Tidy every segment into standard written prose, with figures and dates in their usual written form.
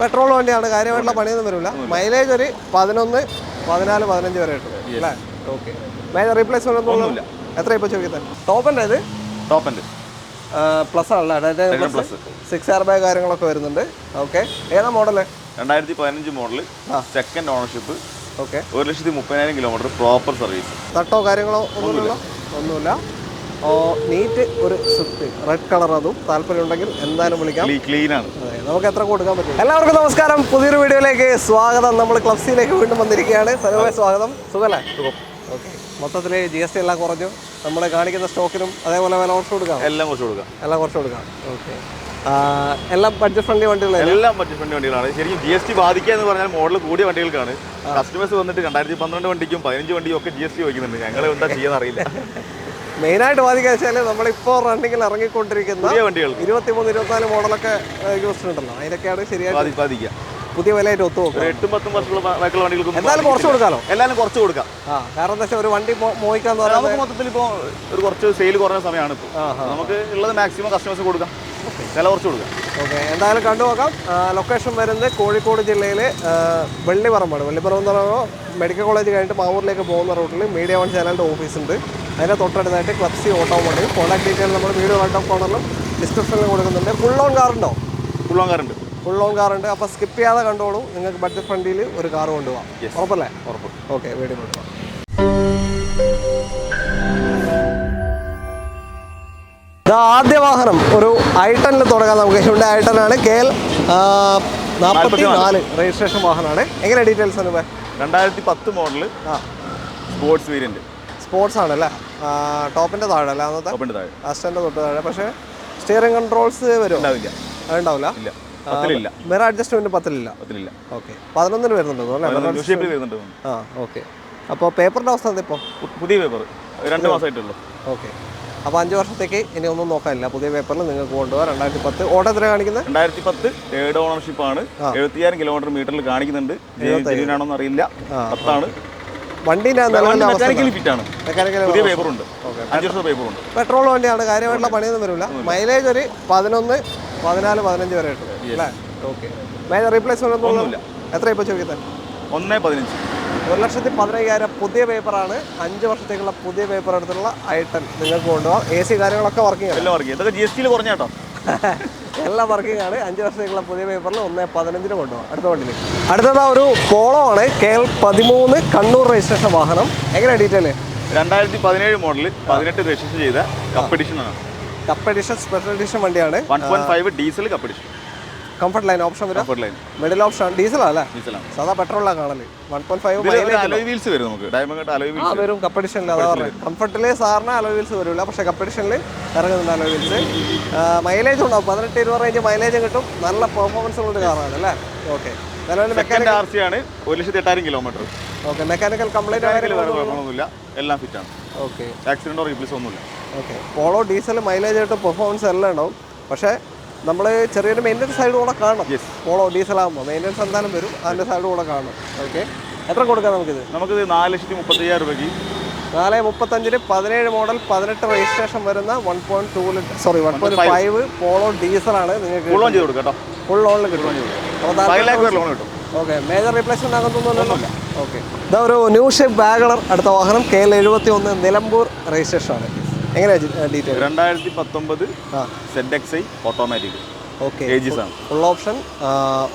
Petrol വണ്ടിയാണ്, കാര്യമായിട്ടുള്ള പണിയൊന്നും വരില്ല. മൈലേജ് ഒരു 11, 14, 15 വരെ കിട്ടും അല്ലേ? ഓക്കെ. മേജർ റീപ്ലേസ്മെന്റ് ഒന്നുമില്ല. എത്ര ഇപ്പോൾ ചോദിക്കുന്നത്? ടോപ്പിൻ്റെ ഇത് ടോപ്പ് പ്ലസ് ആണല്ലേ? അതായത് 6 എയർ ബാഗ് കാര്യങ്ങളൊക്കെ വരുന്നുണ്ട്. ഓക്കെ. ഏതാ model? 2015 model, second ownership. Okay. 1,30,000 kilometre, proper service. തട്ടോ കാര്യങ്ങളോ ഒന്നുമില്ല. നീറ്റ് ഒരു സ്വിഫ്റ്റ് റെഡ് കളർ, അതും താല്പര്യം ഉണ്ടെങ്കിൽ എന്തായാലും വിളിക്കാം. ക്ലീൻ ആണ്. നമുക്ക് എത്ര കൊടുക്കാൻ പറ്റും? എല്ലാവർക്കും നമസ്കാരം, പുതിയൊരു വീഡിയോയിലേക്ക് സ്വാഗതം. നമ്മൾ ക്ലബ്സിലേക്ക് വീണ്ടും വന്നിരിക്കുകയാണ്. സനോവേ സ്വാഗതം. സുഖല്ലേ? ഓക്കെ. മൊത്തത്തിൽ GST എല്ലാം കുറഞ്ഞു. നമ്മൾ കാണിക്കുന്ന സ്റ്റോക്കിനും അതേപോലെ വില കുറച്ച് കൊടുക്കാം. എല്ലാം കുറച്ച് കൊടുക്കാം. ഓക്കെ. എല്ലാം ബഡ്ജറ്റ് ഫ്രണ്ട്ലി വണ്ടികളാണ്. ശരിക്കും GST ബാധിക്കുക എന്ന് പറഞ്ഞാൽ മോഡൽ കൂടിയ വണ്ടികൾക്കാണ്. കസ്റ്റമേഴ്സ് വന്നിട്ട് 2012 വണ്ടിക്കും 15 വണ്ടിയും ഒക്കെ GST ചോദിക്കുന്നുണ്ട്. ഞങ്ങൾ എന്താ ചെയ്യാന്ന് അറിയില്ല. മെയിനായിട്ട് ബാധിക്കുക വെച്ചാൽ നമ്മളിപ്പോൾ റണ്ണിങ്ങിൽ ഇറങ്ങിക്കൊണ്ടിരിക്കുന്ന 23, 24 മോഡലൊക്കെ യൂസ് ഉണ്ടല്ലോ, അതിനൊക്കെയാണ് ശരിയായിട്ട് ബാധിക്കുക. പുതിയ വിലയായിട്ട് ഒത്തുനോക്കുക. 8-10 വർഷമുള്ള വണ്ടികൾക്ക് എന്തായാലും കുറച്ച് കൊടുക്കാമല്ലോ. എല്ലാവരും കുറച്ച് കൊടുക്കാം. കാരണം എന്താ വെച്ചാൽ ഒരു വണ്ടി മോഹിക്കാന്ന് പറഞ്ഞാൽ നമുക്ക് മൊത്തത്തിൽ ഇപ്പോൾ ഒരു കുറച്ച് സെയിൽ കുറഞ്ഞ സമയമാണ്. ഇപ്പോൾ നമുക്ക് ഉള്ളത് മാക്സിമം കസ്റ്റമേഴ്സ് കൊടുക്കാം, വില കുറച്ച് കൊടുക്കാം. ഓക്കെ. എന്തായാലും കണ്ടു നോക്കാം. ലൊക്കേഷൻ വരുന്നത് കോഴിക്കോട് ജില്ലയിൽ വെള്ളിപ്പറമ്പാണ്. വെള്ളിപ്പറമ്പ് എന്ന് പറയുമ്പോൾ മെഡിക്കൽ കോളേജ് കഴിഞ്ഞിട്ട് മാവൂരിലേക്ക് പോകുന്ന റൂട്ടിൽ മീഡിയ വൺ ചാനലിൻ്റെ ഓഫീസുണ്ട്. അതിൻ്റെ തൊട്ടടുത്തായിട്ട് ക്ലബ്സി ഓട്ടോമോട്ടീവ്. കോൺടാക്ട് ഡീറ്റെയിൽ നമ്മൾ വീഡിയോ റൈറ്റ് ഓഫ് കോർണറിലും ഡിസ്ക്രിപ്ഷനിലും കൊടുക്കുന്നുണ്ട്. ഫുൾ ഓൺ കാറുണ്ടോ? ഫുൾ ഓൺ കാറുണ്ട്. അപ്പോൾ സ്കിപ്പ് ചെയ്യാതെ കണ്ടോളൂ. നിങ്ങൾക്ക് ബഡ്ജറ്റ് ഫ്രണ്ടിൽ ഒരു കാർ കൊണ്ടുപോകാം. ഉറപ്പല്ലേ? ഉറപ്പ്. ഓക്കെ, വീഡിയോ കൊണ്ടുപോകാം. ആദ്യ വാഹനം ഒരു i10 തുടങ്ങാം നമുക്ക്. ഹ്യുണ്ടായി i10 ആണ്. KL 44 രജിസ്ട്രേഷൻ വാഹനമാണ്. എങ്ങനെ ഡീറ്റെയിൽസ് ആണ്? 2010 മോഡൽ, സ്പോർട്സ് വേരിയന്റ്. സ്പോർട്സ് ആണല്ലേ? ടോപ്പിൻ്റെ താഴെ അല്ലേ? അന്നത്തെ അസ്റ്റൻ്റെ തൊട്ട് താഴെ. പക്ഷേ സ്റ്റിയറിംഗ് കൺട്രോൾസ് വരും? ഉണ്ടാവില്ല. Mirror adjustment 10 okay. 11 വരുന്നുണ്ടോ അല്ലേ? ഓക്കെ. അപ്പോൾ പേപ്പറിൻ്റെ അവസ്ഥ എന്താ ഇപ്പോൾ? പുതിയ പേപ്പർ 2 മാസമായിട്ടുള്ളൂ. ഓക്കെ. അപ്പോൾ 5 വർഷത്തേക്ക് ഇനി ഒന്നും നോക്കാനില്ല. പുതിയ പേപ്പറിൽ നിങ്ങൾക്ക് കൊണ്ടുപോകാം. 2010 ഓട്ടോ എത്ര കാണിക്കുന്നത്? 2010 തേർഡ് ഓണർഷിപ്പ് ആണ്. 70,000 കിലോമീറ്റർ മീറ്ററിൽ കാണിക്കുന്നുണ്ട്. ജെന്യൂനാണോന്ന് അറിയില്ല. 10 ആണ് വണ്ടീൻ്റെ. മെക്കാനിക്കലി ഫിറ്റ് ആണ്. പുതിയ പേപ്പറുണ്ട്. 5 വർഷം പേപ്പറുണ്ട്. പെട്രോൾ വണ്ടിയാണ്, കാര്യമായിട്ടുള്ള പണിയൊന്നും വരില്ല. മൈലേജ് ഒരു 11, 14, 15 വരെ കിട്ടും അല്ലേ? ഓക്കെ. മേജർ റീപ്ലേസ്മെന്റ് ഒന്നുമില്ല. എത്ര ഇപ്പോൾ ചോദിക്കുന്നത്? 1,15. 1,15,000 പുതിയ പേപ്പറാണ്. 5 വർഷത്തേക്കുള്ള പുതിയ പേപ്പർ എടുത്തുള്ള i10 നിങ്ങൾക്ക് കൊണ്ടുപോകാം. AC കാര്യങ്ങളൊക്കെ വർക്കിംഗ് ആണ്. ഇതൊക്കെ GST കുറഞ്ഞ കേട്ടോ. എല്ലാം വർക്കിംഗ് ആണ്. 5 വർഷത്തേക്കുള്ള പുതിയ പേപ്പറിൽ 1,15 കൊണ്ടുപോകാം. അടുത്ത വണ്ടിയിൽ അടുത്തത് ഒരു പോളോ ആണ്. KL 13 കണ്ണൂർ രജിസ്ട്രേഷൻ വാഹനം. എങ്ങനെ ഡീറ്റെയിൽ? 2017 മോഡൽ, 18 രജിസ്ട്രേഷൻ ചെയ്ത കപ്പ് എഡിഷൻ ആണ്. കപ്പ് എഡിഷൻ സ്പെഷ്യൽ എഡിഷൻ വണ്ടിയാണ്. 1.5 diesel cup edition. Comfort line option വരും. മിഡിൽ ഓപ്ഷൻ ഡീസലാണ്. സാധാ പെട്രോളാണ് കാണല്. 1.5 അലോയ് വീൽസ് വരും. നമുക്ക് ഡയമണ്ട് അലോയ് വീൽസ് വരും കപ്പ് എഡിഷനിൽ. അതാ പറഞ്ഞത്. കംഫർട്ടിൽ സാറിന് അലോയ് വീൽസ് വരില്ല, പക്ഷേ കപ്പ് എഡിഷനിൽ ഇറങ്ങുന്നുണ്ട് അലോയ് വീൽസ്. മൈലേജ് ഉണ്ടാവും. 18-20 റേഞ്ച് മൈലേജും കിട്ടും. നല്ല പെർഫോമൻസ് ഉള്ള കാറാണ് അല്ലേ? ഓക്കെ. മെക്കാനിക്കൽ RC ആണ്. 1,08,000 കിലോമീറ്റർ. ഓക്കെ. മെക്കാനിക്കൽ കംപ്ലൈന്റ് ഒന്നുമില്ല, എല്ലാം ഫിറ്റ് ആണ്. ഓക്കെ. ആക്സിഡന്റോ റീപ്ലേസോ ഒന്നുമില്ല. ഓക്കെ. പോളോ ഡീസൽ മൈലേജ് ആയിട്ട് പെർഫോമൻസ് എല്ലാം ഉണ്ടാവും. പക്ഷേ നമ്മൾ ചെറിയൊരു മെയിൻ്റനൻസ് സൈഡ് കൂടെ കാണണം. പോളോ ഡീസലാകുമ്പോൾ മെയിൻ്റനൻസ് എന്തായാലും വരും. അതിൻ്റെ സൈഡ് കൂടെ കാണണം. ഓക്കെ. എത്ര കൊടുക്കാം നമുക്കിത്? 4,35,000 രൂപയ്ക്ക്. 4,35,000 17 മോഡൽ 18 രജിസ്ട്രേഷൻ വരുന്ന 1.5 പോളോ ഡീസലാണ് നിങ്ങൾക്ക് ഫുൾ ഓൺ ചെയ്ത് കൊടുക്കാം കേട്ടോ. ഫുൾ ലോണിൽ കിട്ടും. ഓക്കെ. മേജർ റീപ്ലേസ്മെന്റ് ആകുന്നൊന്നുമില്ല. ഓക്കെ. ഇതാ ഒരു ന്യൂ ഷേപ്പ് വാഗണർ അടുത്ത വാഹനം. KL 71 നിലമ്പൂർ രജിസ്ട്രേഷൻ ആണ്. എങ്ങനെയാണ് ഡീറ്റെയിൽ? 2019 ZXi automatic. ഓക്കെ. ആണ്. ഫുൾ ഓപ്ഷൻ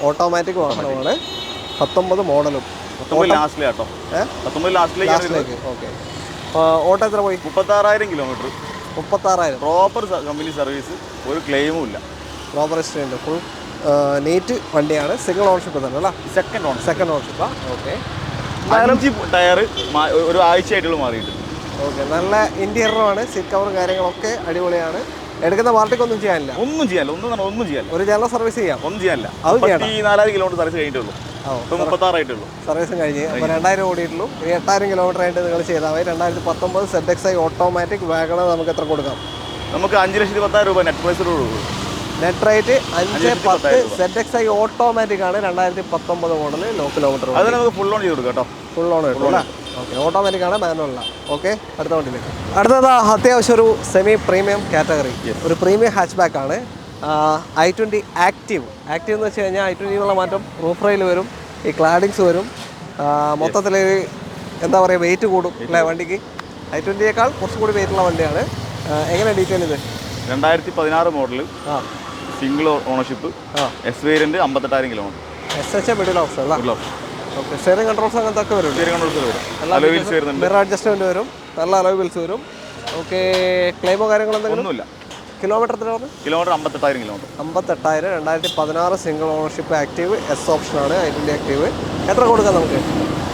ഓട്ടോമാറ്റിക് വാഹനമാണ്. 19 മോഡലും. 19 ലാസ്റ്റിലെ കേട്ടോ. 19 ലാസ്റ്റിലേക്ക്. ഓക്കെ. ഓട്ടോ എത്ര പോയി? 36,000 കിലോമീറ്റർ. 36,000. പ്രോപ്പർ കമ്പനി സർവീസ്, ഒരു ക്ലെയിമും ഇല്ല. പ്രോപ്പർ ഹിസ്റ്ററി, ഫുൾ നീറ്റ് വണ്ടിയാണ്. സിംഗിൾ ഓണർഷിപ്പ് തന്നെ അല്ല? സെക്കൻഡ് ഓണർഷിപ്പാ. ഓക്കെ. 5 ടയർ ഒരു ആഴ്ചയായിട്ടുള്ള മാറിയിട്ടുണ്ട്. ഓക്കെ. നല്ല ഇന്റീരിയറുമാണ്. സീറ്റ് കവറും കാര്യങ്ങളൊക്കെ അടിപൊളിയാണ്. എടുക്കുന്ന പാർട്ടിക്കൊന്നും ചെയ്യാനില്ല. ഒന്നും ചെയ്യാനില്ല. ഒരു ജനറൽ സർവീസ് ചെയ്യാം. ഒന്നും ചെയ്യാനില്ല. 34,000 കിലോമീറ്റർ സർവീസ് കഴിഞ്ഞിട്ടുള്ളൂ. 36 ആയിട്ടുള്ളൂ സർവീസും കഴിഞ്ഞ്. അപ്പോൾ 2,000 ഓടിയിട്ടുള്ളൂ. 8,000 കിലോമീറ്റർ ആയിട്ട് നിങ്ങൾ ചെയ്താൽ മതി. 2019 ZXi ഓട്ടോമാറ്റിക് വാഗണർ നമുക്ക് എത്ര കൊടുക്കാം? നമുക്ക് 5,10,000 രൂപ നെറ്റ് പ്രൈസ് കൊടുക്കും. Net rate 5,10,000. ZXi ഓട്ടോമാറ്റിക് ആണ്. 2019 മോഡൽ, ലോ കിലോമീറ്റർ. അത് നമുക്ക് ഫുൾ ഓൺ ചെയ്ത് കൊടുക്കാം കേട്ടോ. ഫുൾ ഓൺ കിട്ടും അല്ലേ? ഓക്കെ. ഓട്ടോമാറ്റിക് ആണ്, മാനുവൽ. ഓക്കെ. അടുത്ത വണ്ടിയിലേക്ക് അടുത്തത് അത്യാവശ്യം ഒരു സെമി പ്രീമിയം കാറ്റഗറി, ഒരു പ്രീമിയം ഹാച്ച് ബാക്ക് ആണ്. i20 ആക്റ്റീവ് എന്ന് വെച്ച് കഴിഞ്ഞാൽ i20 എന്നുള്ള മാറ്റം റൂഫ് റെയിൽ വരും, ഈ ക്ലാഡിങ്സ് വരും, മൊത്തത്തിൽ എന്താ പറയുക വെയിറ്റ് കൂടും അല്ലേ വണ്ടിക്ക്. i20യേക്കാൾ കുറച്ചും കൂടി വെയിറ്റുള്ള വണ്ടിയാണ്. എങ്ങനെ ഡീറ്റെയിൽ ഇത്? 2016 model, single ownership, S variant, 58,000 kilometre. SH middle option അല്ല. ഓക്കെ, സ്റ്റിയറിംഗ് കൺട്രോൾസ് അങ്ങനത്തെ ഒക്കെ വരും. മിറർ അഡ്ജസ്റ്റ്മെന്റ് വരും, നല്ല അലോയ് വീൽസ് വരും. ഓക്കെ, ക്ലെയിമോ കാര്യങ്ങളോ എന്തെങ്കിലും? ഒന്നുമില്ല. കിലോമീറ്റർ എത്ര പറഞ്ഞു? Kilometre 58,000 kilometre. 58,000. 2016 single ownership active, S ഓപ്ഷനാണ് i20 ആക്റ്റീവ്. എത്ര കൊടുക്കാം നമുക്ക്?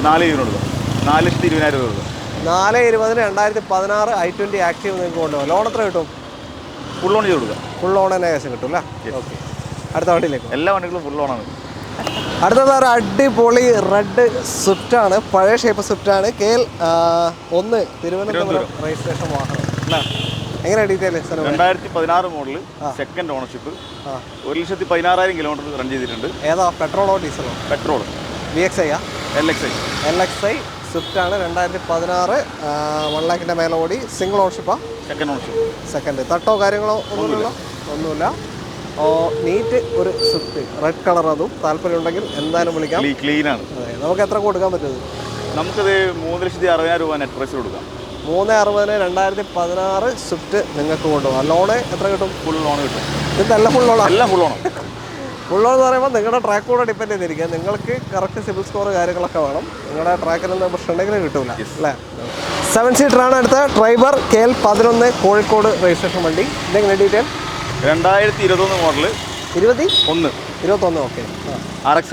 4,20,000 കൊടുക്കാം. 4,20,000 രൂപ കൊടുക്കാം. 4,20,000 2016 i20 ആക്റ്റീവ് നിങ്ങൾക്ക് കൊണ്ടുപോകാം. ലോൺ എത്ര കിട്ടും? ഫുൾ ഓൺ ചെയ്ത് കൊടുക്കാം. ഫുൾ ഓൺ തന്നെ ഏകദേശം കിട്ടും അല്ലേ? ഓക്കെ, അടുത്ത വണ്ടിയിലേക്ക്. എല്ലാ വണ്ടികളും ഫുൾ ഓണാണ്. അടുത്തത് ഒരു അടിപൊളി റെഡ് സ്വിഫ്റ്റ് ആണ്, പഴയ ഷേപ്പ് സ്വിഫ്റ്റ് ആണ്. KL 1 തിരുവനന്തപുരം രജിസ്ട്രേഷൻ വാഹനം അല്ലേ? എങ്ങനെ detail? 2016 model, second ownership, 1,16,000 kilometre run ചെയ്തിട്ടുണ്ട്. ഏതാ, പെട്രോളോ ഡീസലോ? പെട്രോൾ. VXI LXI സ്വിഫ്റ്റ് ആണ്. 2016, 1 lakhന്റെ മേലെ ഓടി. സിംഗിൾ ഓണർഷിപ്പാ? Second ownership. സെക്കൻഡ്. തട്ടോ കാര്യങ്ങളോ ഒന്നുമില്ല. നീറ്റ് ഒരു സ്വിഫ്റ്റ്, റെഡ് കളർ. അതും താല്പര്യം ഉണ്ടെങ്കിൽ എന്തായാലും വിളിക്കാം. ക്ലീൻ ആണ്. അതെ, നമുക്ക് എത്ര കൊടുക്കാൻ പറ്റുന്നത്? നമുക്കത് 3,60,000 രൂപ നെറ്റ് പ്രൈസ് കൊടുക്കാം. 3,60,000 2016 സ്വിഫ്റ്റ് നിങ്ങൾക്ക് കൊണ്ടുപോകാം. ലോണ് എത്ര കിട്ടും? ഫുൾ ലോൺ കിട്ടും. ഇതെല്ലാം ഫുൾ ലോണാണ്. എല്ലാം ഫുൾ ലോൺ. ഫുൾ ലോൺ എന്ന് പറയുമ്പോൾ നിങ്ങളുടെ ട്രാക്ക് കൂടെ ഡിപ്പെൻഡ് ചെയ്തിരിക്കുക. നിങ്ങൾക്ക് കറക്റ്റ് സിബിൽ സ്കോർ കാര്യങ്ങളൊക്കെ വേണം. നിങ്ങളുടെ ട്രാക്കിൽ നിന്ന് പ്രശ്നം ഉണ്ടെങ്കിൽ കിട്ടൂല അല്ലേ? 7 സീറ്ററാണ് അടുത്ത. ട്രൈബർ KL 11 കോഴിക്കോട് രജിസ്ട്രേഷൻ വണ്ടി. ഇതെങ്ങനെ detail? 2021 model, 21. Okay. RX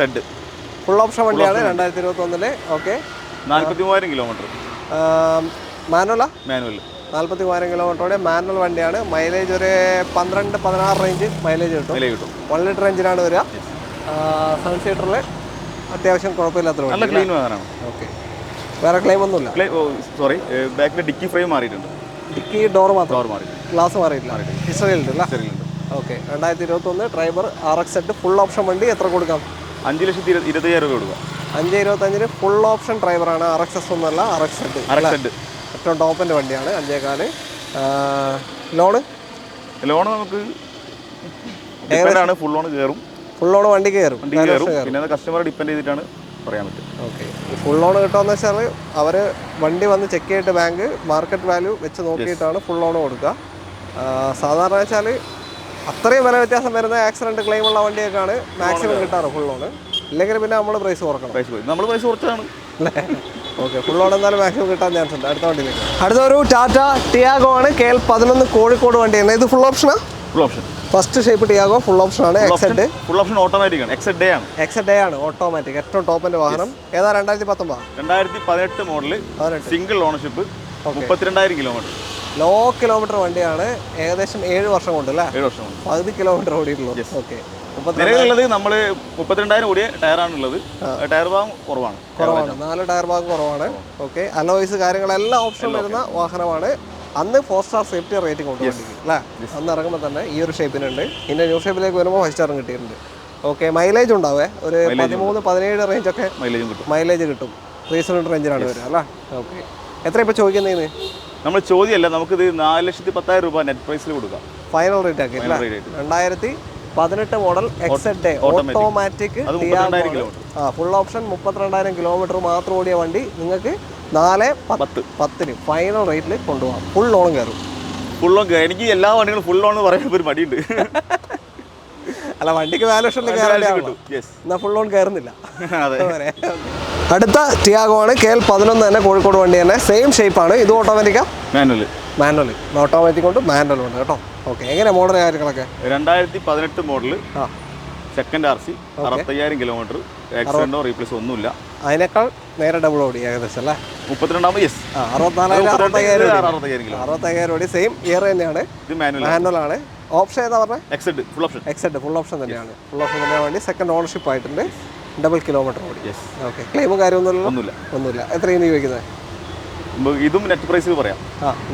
full option വണ്ടിയാണ് 2021. Okay, 43,000 kilometre. മാനുവലാ? മാനുവൽ. 43,000 കിലോമീറ്ററോടെ മാനുവൽ വണ്ടിയാണ്. മൈലേജ് ഒരു 12-16 റേഞ്ച് മൈലേജ് കിട്ടും. 1 ലിറ്റർ എഞ്ചിനാണ് വരിക. 7 സീറ്ററിൽ അത്യാവശ്യം കുഴപ്പമില്ലാത്ത നല്ല ക്ലീൻ വാഹനമാണ്. ഓക്കെ, വേറെ ക്ലെയിം ഒന്നുമില്ല. സോറി, ബാക്കിലെ ഡിക്കി ഫ്രെയിം മാറിയിട്ടുണ്ട്. ഡിക്കി ഡോർ മാത്രം മാറി, ഗ്ലാസ് മാറിയിട്ടില്ല. ഹിസ്റ്ററിയിലുണ്ട് അല്ലേ? Okay, 2021 tribal RX full option വണ്ടി. എത്ര കൊടുക്കാം? 5,25,000 രൂപ കൊടുക്കാം. 5,25,000 ഫുൾ ഓപ്ഷൻ ഡ്രൈവറാണ്. RXS ഒന്നല്ല, RX ഏറ്റവും ടോപ്പിൻ്റെ വണ്ടിയാണ്. 5,4. ലോണ് നമുക്ക് ഡിപ്പെൻഡാണ്. ഫുൾ ലോൺ കയറും. ഫുൾ ലോൺ വണ്ടി കയറും. പിന്നെ കസ്റ്റമറെ ഡിപ്പെൻഡ് ചെയ്തിട്ടാണ് പറയാൻ പറ്റും. ഓക്കെ, ഫുൾ ലോൺ കിട്ടുമെന്ന് വെച്ചാൽ അവർ വണ്ടി വന്ന് ചെക്ക് ചെയ്തിട്ട് ബാങ്ക് മാർക്കറ്റ് വാല്യൂ വെച്ച് നോക്കിയിട്ടാണ് ഫുൾ ലോൺ കൊടുക്കുക. സാധാരണ വെച്ചാൽ അത്രയും വില വ്യത്യാസം വരുന്ന ആക്സിഡൻറ്റ് ക്ലെയിം ഉള്ള വണ്ടിയൊക്കെയാണ് മാക്സിമം കിട്ടാറ് ഫുൾ ലോൺ. ഇല്ലെങ്കിൽ പിന്നെ നമ്മൾ പ്രൈസ് കുറക്കണം. നമ്മൾ പ്രൈസ് കുറച്ചാണ് അല്ലേ? ഓക്കെ, ഫുൾ ലോൺ എന്തായാലും മാക്സിമം കിട്ടാൻ ചാൻസ് ഉണ്ട്. അടുത്ത വണ്ടിയിലേക്ക്. അടുത്തൊരു ടാറ്റ ടിയാഗോ ആണ്. KL 11 കോഴിക്കോട് വണ്ടിയാണ്. ഇത് ഫുൾ ഓപ്ഷനാ? Full option. First shape Tiago full option ആണ്. ഫുൾ ഓപ്ഷൻ ഓട്ടോമാറ്റിക് ആണ്. XZ ആണ് ഓട്ടോമാറ്റിക്. ഏറ്റവും ടോപ്പിന്റെ വാഹനം. ഏതാ? 2018 model, single ownership, 32,000 kilometre. Low kilometre വണ്ടിയാണ്. ഏകദേശം 7 വർഷം കൊണ്ട് അല്ലേ? 7 വർഷം കൊണ്ട് 10 കിലോമീറ്റർ ഓടിയിട്ടുള്ളൂ. ഓക്കെ, നിലവിലുള്ളത് നമ്മൾ 32,000 ഓടിയ ടയറാണുള്ളത്. ടയർ ഭാഗം കുറവാണ്. 4 ടയർ ഭാഗം കുറവാണ്. ഓക്കെ, അലോയ്സ് കാര്യങ്ങളെല്ലാം ഓപ്ഷൻ വരുന്ന വാഹനമാണ്. അന്ന് 4 സ്റ്റാർ സേഫ്റ്റി റേറ്റിംഗ് കൊണ്ട് വണ്ടിക്ക് അല്ലേ? അന്ന് ഇറങ്ങുമ്പോൾ തന്നെ ഈ ഒരു ഷേപ്പിനുണ്ട്. ഇതിൻ്റെ ന്യൂ ഷേപ്പിലേക്ക് വരുമ്പോൾ 5 സ്റ്റാറും കിട്ടിയിട്ടുണ്ട്. ഓക്കെ, മൈലേജ് ഉണ്ടാവേ ഒരു 13-17 റേഞ്ചൊക്കെ മൈലേജ് കിട്ടും. 3 സിലിണ്ടർ എഞ്ചിനാണ് വരിക അല്ലേ? ഓക്കെ, എത്ര ഇപ്പോൾ ചോദിക്കുന്നതിന്? നമ്മൾ ചോദ്യമല്ല, നമുക്കിത് 4,10,000 രൂപ നെറ്റ് പ്രൈസിൽ കൊടുക്കാം. ഫൈനൽ റേറ്റ് ആക്കി 2018 model XZ automatic full option 32,000 kilometre മാത്രം ഓടിയ വണ്ടി നിങ്ങൾക്ക് 4,10 ഫൈനൽ റേറ്റിൽ കൊണ്ടുപോകാം. ഫുൾ ലോൺ കയറും. Full loan. എനിക്ക് എല്ലാ വണ്ടികളും ഫുൾ ലോൺ എന്ന് പറയുമ്പോൾ ഒരു മടിയുണ്ട്. അല്ല, വണ്ടിക്ക് വാല്യൂഷൻ എന്നാൽ ഫുൾ ലോൺ കയറുന്നില്ല. അടുത്ത ടിയാഗോ ആണ്. KL 11 തന്നെ കോഴിക്കോട് വണ്ടി തന്നെ. സെയിം ഷേപ്പാണ്. ഇത് ഓട്ടോമാറ്റിക്കാ? മാനുവൽ. ഓട്ടോമാറ്റിക് കൊണ്ട് മാനുവൽ ഉണ്ട് കേട്ടോ. ഓക്കെ, എങ്ങനെ മോഡൽ കാര്യങ്ങളൊക്കെ? 2018 മോഡൽ, സെക്കൻഡ് RC, 65,000 കിലോമീറ്റർ. ആക്സിഡന്റോ റീപ്ലേസ് ഒന്നുമില്ല. അതിനേക്കാൾ നേരെ ഡബിൾ ഓടി ഏകദേശം അല്ലേ? 32 65,000 ഓടി. സെയിം ഇയർ തന്നെയാണ്. ഇത് മാനുവൽ ആണ്. ഓപ്ഷൻ ഏതാ പറഞ്ഞത്? XZ ഫുൾ ഓപ്ഷൻ തന്നെയാണ്. ഫുൾ ഓപ്ഷൻ തന്നെയാണ് വണ്ടി. സെക്കൻഡ് ഓണർഷിപ്പ് ആയിട്ടുണ്ട്. ഡബിൾ കിലോമീറ്റർ ഓടി. ഓക്കെ, ക്ലെയിമും കാര്യമൊന്നുമില്ല. എത്രയാണ് ചോദിക്കുന്നത്? ഇതും നെറ്റ് പ്രൈസിൽ പറയാം.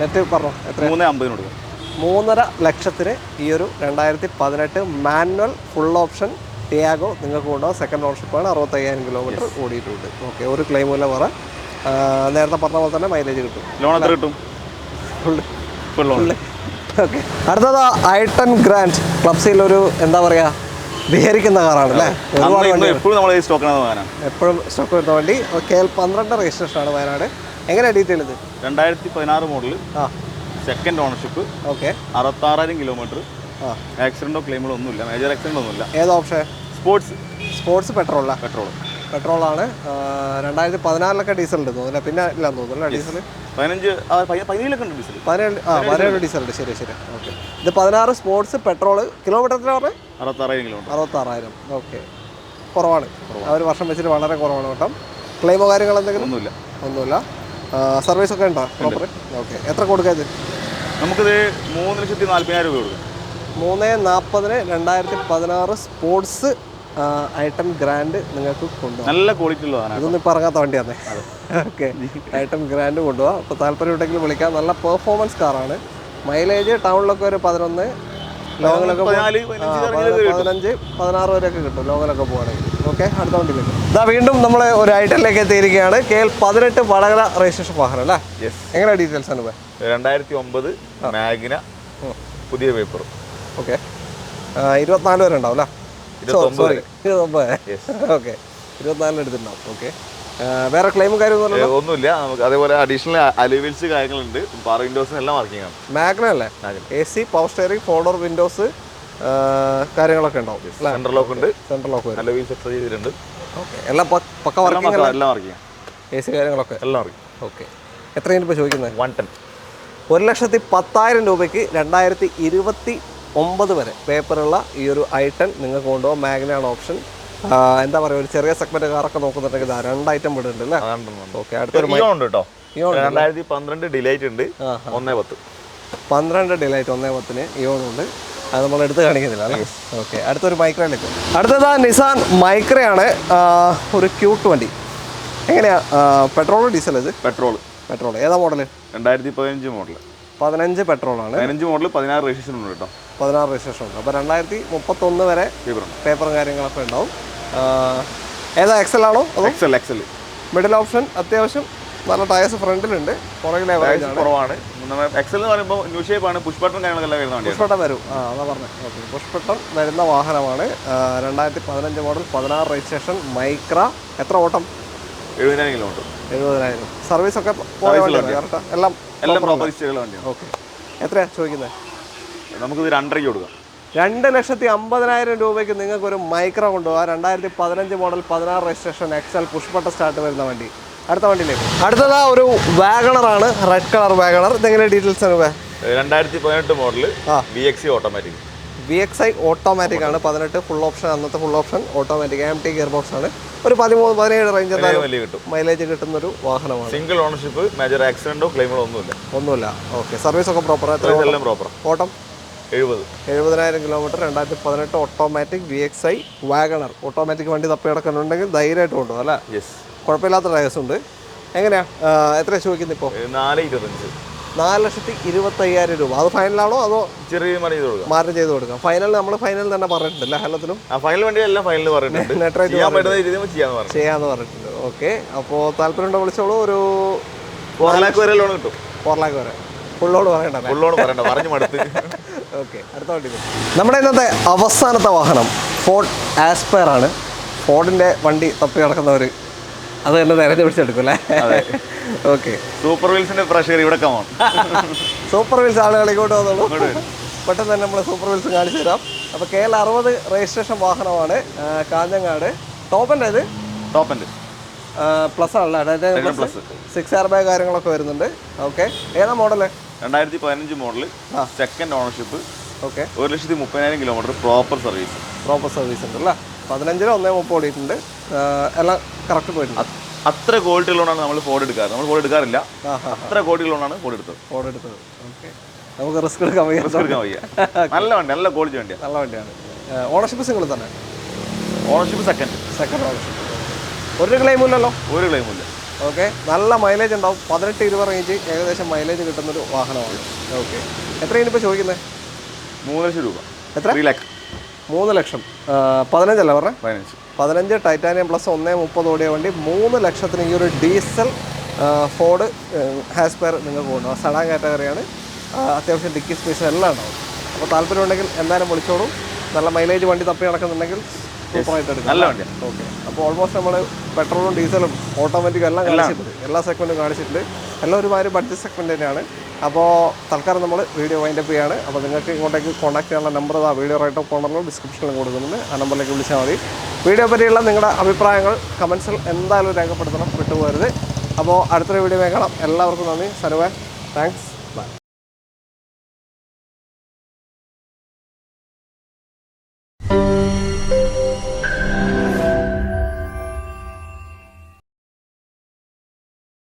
നെറ്റ് പറഞ്ഞോ എത്ര? 3,50,000 കൊടുക്കാം. 3.5 ലക്ഷത്തിന് ഈ ഒരു 2018 മാനുവൽ ഫുൾ ഓപ്ഷൻ ടിയാഗോ നിങ്ങൾക്ക് കൊണ്ടുപോകാം. സെക്കൻഡ് ഓണർഷിപ്പാണ്. 65,000 കിലോമീറ്റർ ഓടിയിട്ടുണ്ട്. ഓക്കെ, ഒരു ക്ലെയിമില്ല പറ. നേരത്തെ പറഞ്ഞ പോലെ തന്നെ മൈലേജ് കിട്ടും. ലോൺ എത്ര കിട്ടും? ഫുൾ ഓക്കെ, അടുത്തത് i10 ഗ്രാൻഡ് ക്ലബ്സിലൊരു എന്താ പറയുക വിഹരിക്കുന്ന കാറാണ് അല്ലേ? ഒരുപാട് വണ്ടി എപ്പോഴും നമ്മൾ സ്റ്റോക്കാണ് വാങ്ങാനാണ്. എപ്പോഴും സ്റ്റോക്ക് വരുന്ന വണ്ടി. KL 12 രജിസ്ട്രേഷനാണ് വയനാട്. എങ്ങനെയാണ് ഡീറ്റെയിൽ ഇത്? 2016 മോഡൽ, ആ സെക്കൻഡ് ഓണർഷിപ്പ്, ഓക്കെ, 66,000 കിലോമീറ്റർ, ആ ആക്സിഡൻറ്റോ ക്ലെയിമുകളോ ഒന്നുമില്ല, മേജർ ആക്സിഡൻ്റ് ഒന്നുമില്ല. ഏത് ഓപ്ഷൻ? സ്പോർട്സ് പെട്രോളാണ്. പെട്രോളാണ്. 2014 ഡീസൽ ഉണ്ട് തോന്നുന്നില്ല, പിന്നെ ഇല്ലാന്ന് തോന്നുന്നില്ല ഡീസൽ. 17 ഉണ്ട് ഡീസൽ. 17 ഡീസൽ ഉണ്ട്. ശരി ശരി. ഓക്കെ, ഇത് 16 സ്പോർട്സ് പെട്രോൾ. കിലോമീറ്റർ എത്ര പറഞ്ഞത്? 66,000 കിലോമീറ്റർ. 66,000. ഓക്കെ, കുറവാണ്. ആ ഒരു വർഷം വെച്ചിട്ട് വളരെ കുറവാണ് കേട്ടോ. ക്ലെയിമോ കാര്യങ്ങൾ എന്തെങ്കിലും? ഒന്നുമില്ല. സർവീസ് ഒക്കെ ഉണ്ടോ പ്രോപ്പർ? ഓക്കെ, എത്ര കൊടുക്കുക ഇത്? നമുക്കിത് 3,40,000 രൂപ കൊടുക്കും. 3,40,000 2016 സ്പോർട്സ് i10 ഗ്രാൻഡ് നിങ്ങൾക്ക് കൊണ്ടുപോകാം. നല്ല ക്വാളിറ്റി ഉള്ളതാണ്. ഇതൊന്നും ഇപ്പോൾ ഇറങ്ങാത്ത വണ്ടിയാണ്. ഓക്കെ, i10 ഗ്രാൻഡ് കൊണ്ടുപോകാം. അപ്പോൾ താല്പര്യം ഉണ്ടെങ്കിൽ വിളിക്കാം. നല്ല പെർഫോമൻസ് കാറാണ്. മൈലേജ് ടൗണിലൊക്കെ ഒരു 11, ലോങ്ങിലൊക്കെ 15-16 വരെയൊക്കെ കിട്ടും ലോങ്ങിലൊക്കെ പോകുകയാണെങ്കിൽ. ഓക്കെ, അടുത്ത വണ്ടി കിട്ടും. ഇതാ വീണ്ടും നമ്മൾ ഒരു i10ലേക്ക് എത്തിയിരിക്കുകയാണ്. KL 18 വടകര രജിസ്ട്രേഷൻ വാഹനം അല്ലേ? എങ്ങനെയാണ് ഡീറ്റെയിൽസ് ആണ്? 2009 മാഗ്ന, പുതിയ പേപ്പർ. ഓക്കെ, 24 വരെ ഉണ്ടാവും അല്ലേ? 29. ഓക്കെ, 24 എടുത്തിട്ടുണ്ടാവും. ഓക്കെ, വേറെ ക്ലെയിമും കാര്യമൊന്നും ഒന്നുമില്ല. നമുക്ക് അതേപോലെ അഡീഷണൽ അലോവീൽസ് കാര്യങ്ങളുണ്ട്. പവർ വിൻഡോസ് എല്ലാം വർക്കിംഗ് ആണ്. മാഗ്ന അല്ലേ? AC, പവർ സ്റ്റിയറിംഗ്, 4 വിൻഡോസ് കാര്യങ്ങളൊക്കെ ഉണ്ടാവും. സെൻട്രൽ ലോക്ക് ഉണ്ട്. സെൻട്രൽ ലോക്ക് അലോവീൽസ് എക്സ്ട്രാ ചെയ്തിട്ടുണ്ട്. ഓക്കെ, എല്ലാം പക്ക വർക്കിംഗ്. എല്ലാം വർക്കിംഗ്. AC കാര്യങ്ങളൊക്കെ എല്ലാം വർക്കിംഗ്. ഓക്കെ, എത്രയാണ് ഇപ്പോൾ ചോദിക്കുന്നത്? 110. 1,10,000 രൂപയ്ക്ക് 2029 വരെ പേപ്പറുള്ള ഈ ഒരു i10 നിങ്ങൾക്ക് കൊണ്ടുപോകാം. മാഗ്നയാണ് ഓപ്ഷൻ. എന്താ പറയുക, ഒരു ചെറിയ സെഗ്മെന്റ് കാറൊക്കെ നോക്കുന്നുണ്ടെങ്കിൽ 2 ഐറ്റം വിടുന്നുണ്ട് അല്ലേ? ഓക്കെ, അടുത്തൊരു ഉണ്ട് കേട്ടോ. 2012 ഡിലൈറ്റ് ഉണ്ട്. 110. 12 ഡിലൈറ്റ് 110 ഇയോണുണ്ട്. അത് നമ്മൾ എടുത്ത് കാണിക്കുന്നില്ല അല്ലേ? ഓക്കെ, അടുത്തൊരു മൈക്രയിലേക്ക്. അടുത്തത് നിസാൻ മൈക്രയാണ്. ഒരു ക്യൂട്ട് വണ്ടി. എങ്ങനെയാ, പെട്രോൾ ഡീസൽ? ഇത് പെട്രോൾ. ഏതാ മോഡൽ? 2015 മോഡൽ. 15 പെട്രോളാണ്. 15 മോഡൽ, 16 രജിസ്ട്രേഷൻ ഉണ്ട് കേട്ടോ. 16 രജിസ്ട്രേഷൻ ഉണ്ട്. അപ്പോൾ 2031 വരെ പേപ്പറും കാര്യങ്ങളൊക്കെ ഉണ്ടാവും. ഏതാ, എക്സൽ ആണോ? Excel middle option. അത്യാവശ്യം നല്ല ടയേഴ്സ് ഫ്രണ്ടിലുണ്ട്. പുറകിൽ കുറവാണ്. എക്സൽ എന്ന് പറയുമ്പോൾ ന്യൂ ഷേപ്പ് ആണ്. പുഷ് ബട്ടൺ കാര്യങ്ങളെല്ലാം വരുന്ന വണ്ടിയാണ്. പുഷ് ബട്ടൺ വരും. അതാ പറഞ്ഞത്. ഓക്കെ, പുഷ് ബട്ടൺ വരുന്ന വാഹനമാണ്. 2015 മോഡൽ, 16 രജിസ്ട്രേഷൻ, മൈക്ര. എത്ര ഓട്ടം? 70,000 കിലോമീറ്റർ. 70,000. സർവീസ് ഒക്കെ എല്ലാം പ്രോപ്പർ ഹിസ്റ്ററിയുള്ള വണ്ടിയാണ്. ഓക്കെ, എത്രയാണ് ചോദിക്കുന്നത്? നമുക്കിത് 2.5 കൊടുക്കാം. 2,50,000 രൂപയ്ക്ക് നിങ്ങൾക്കൊരു മൈക്ര കൊണ്ടുപോകാം. 2015 model, 16 registration, Excel, push button start വരുന്ന വണ്ടി. അടുത്ത വണ്ടിയിലേക്ക്. അടുത്തതാ ഒരു വാഗണറാണ്, റെഡ് കളർ വാഗണർ. ഇതെങ്ങനെ ഡീറ്റെയിൽസ് ആണ്? 2018 model, VXI automatic. VXI automatic ആണ്. 18 ഫുൾ ഓപ്ഷൻ. അന്നത്തെ full option automatic AMT gear box ആണ്. ഒരു 13-17 റേഞ്ച് മൈലേജ് കിട്ടുന്ന ഒരു വാഹനമാണ്. സിംഗിൾ ഓണർഷിപ്പ്, മേജർ ആക്സിഡന്റോ ക്ലെയിമോ ഒന്നുമില്ല. ഓക്കെ, സർവീസ് ഒക്കെ പ്രോപ്പർ. ഓട്ടം 70,000 kilometre. 2018 automatic VXI WagonR. Automatic വണ്ടി തപ്പി കിടക്കുന്നുണ്ടെങ്കിൽ ധൈര്യമായിട്ട് കൊണ്ടുപോകും അല്ലേ? കുഴപ്പമില്ലാത്ത ടയേഴ്സ് ഉണ്ട്. എങ്ങനെയാ, എത്ര ചോദിക്കുന്നത് ഇപ്പോൾ? 4,25,000 രൂപ. അത് ഫൈനലാണോ അതോ ചെറിയ മാറ്റം ചെയ്ത് കൊടുക്കാം? ഫൈനൽ നമ്മൾ ഫൈനൽ തന്നെ പറഞ്ഞിട്ടുണ്ട് എല്ലാത്തിലും. ചെയ്യാന്ന് പറഞ്ഞിട്ടുണ്ട്. ഓക്കെ, അപ്പോൾ താല്പര്യം ഉണ്ടോ വിളിച്ചോളൂ. ഒരു 4 lakh വരെ ലോൺ കിട്ടും. 4 lakh വരെ ഫുള്ളോട് പറയണ്ട. ഓക്കെ, അടുത്ത വണ്ടി. നമ്മുടെ ഇന്നത്തെ അവസാനത്തെ വാഹനം ഫോർഡ് ആസ്പയർ ആണ്. ഫോർഡിൻ്റെ വണ്ടി തപ്പി കിടക്കുന്നവർ അത് തന്നെ നേരത്തെ പിടിച്ചെടുക്കും അല്ലേ? ഓക്കെ, സൂപ്പർ വീൽസിന്റെ പ്രഷർ ഇവിടെ കമോൺ. സൂപ്പർ വീൽസ് ആളുകൾ ഇങ്ങോട്ട് വന്നോളൂ. പെട്ടെന്ന് തന്നെ നമ്മൾ സൂപ്പർ വീൽസ് കാണിച്ചു തരാം. അപ്പോൾ KL 60 രജിസ്ട്രേഷൻ വാഹനമാണ്. കാഞ്ഞങ്ങാട്. ടോപ്പൻ്റെ ഇത് പ്ലസ് ആണല്ലേ? അതായത് 6 എയർ ബാഗ് കാര്യങ്ങളൊക്കെ വരുന്നുണ്ട്. ഓക്കെ, ഏതാ model? 2015 model, second ownership. Okay, 1,30,000 kilometre. Proper service ഉണ്ട് അല്ലേ? 15 130 ഓടിയിട്ടുണ്ട്. എല്ലാം കറക്റ്റ് പോയിട്ടുണ്ട്. അത്ര ക്വാളിറ്റി ഉള്ളതാണ് നമ്മൾ ഫോർഡ് എടുക്കാറ്. നമ്മൾ ഫോർഡ് എടുക്കാറില്ല. അത്ര ക്വാളിറ്റി ഉള്ളതാണ് ഫോർഡ് എടുത്തത്. ഓക്കെ, നമുക്ക് റിസ്ക് എടുക്കാൻ വയ്യ. നല്ല വണ്ടി, നല്ല ക്വാളിറ്റി വണ്ടിയാണ്. നല്ല വണ്ടിയാണ്. ഓണർഷിപ്പ് സിംഗിൾ തന്നെ? Ownership second ownership. ഒരു ക്ലെയിമില്ലല്ലോ? ഒരു ക്ലെയിമില്ല. ഓക്കെ, നല്ല മൈലേജ് ഉണ്ടാവും. 18-20 റേഞ്ച് ഏകദേശം മൈലേജ് കിട്ടുന്നൊരു വാഹനമാണ്. ഓക്കെ, എത്രയാണ് ഇപ്പോൾ ചോദിക്കുന്നത്? 3 ലക്ഷം രൂപ. എത്ര? 3 lakh. 3 ലക്ഷം. 15 അല്ലേ പറഞ്ഞത്? 15 ടൈറ്റാനിയം പ്ലസ് 130 ഓടിയ വണ്ടി. 3 ലക്ഷത്തിന് ഈ ഒരു ഡീസൽ ഫോർഡ് ആസ്പയർ നിങ്ങൾക്ക് കൊണ്ടുപോകാം. സഡാൻ കാറ്റഗറിയാണ്. അത്യാവശ്യം ഡിക്കി സ്പേസ് എല്ലാം ഉണ്ടാവും. അപ്പോൾ താല്പര്യമുണ്ടെങ്കിൽ എന്തായാലും വിളിച്ചോളും. നല്ല മൈലേജ് വണ്ടി തപ്പി നടക്കുന്നുണ്ടെങ്കിൽ സൂപ്പറായിട്ട് എടുക്കും. നല്ല വണ്ടിയാണ്. ഓക്കെ. അപ്പോൾ ഓൾമോസ്റ്റ് നമ്മൾ പെട്രോളും ഡീസലും ഓട്ടോമാറ്റിക്കും എല്ലാം കാണിച്ചിട്ടുണ്ട്, എല്ലാ സെഗ്മെൻറ്റും കാണിച്ചിട്ടുണ്ട്. എല്ലാം ഒരുമാതിരി ബഡ്ജറ്റ് സെഗ്മെൻറ്റ് തന്നെയാണ്. അപ്പോൾ തൽക്കാലം നമ്മൾ വീഡിയോ വൈൻഡപ്പ് ചെയ്യാണ്. അപ്പോൾ നിങ്ങൾക്ക് ഇങ്ങോട്ടേക്ക് കോൺടാക്ട് ചെയ്യാനുള്ള നമ്പർ വീഡിയോ റൈറ്റ് ഓഫ് കോർണറിലും ഡിസ്ക്രിപ്ഷനിലും കൊടുക്കുന്നുണ്ട്. ആ നമ്പറിലേക്ക് വിളിച്ചാൽ മതി. വീഡിയോ പറ്റിയുള്ള നിങ്ങളുടെ അഭിപ്രായങ്ങൾ കമൻസിൽ എന്തായാലും രേഖപ്പെടുത്തണം, വിട്ടുപോകരുത്. അപ്പോൾ അടുത്തൊരു വീഡിയോ കാണാം. എല്ലാവർക്കും നന്ദി. സനുവേ, താങ്ക്സ്.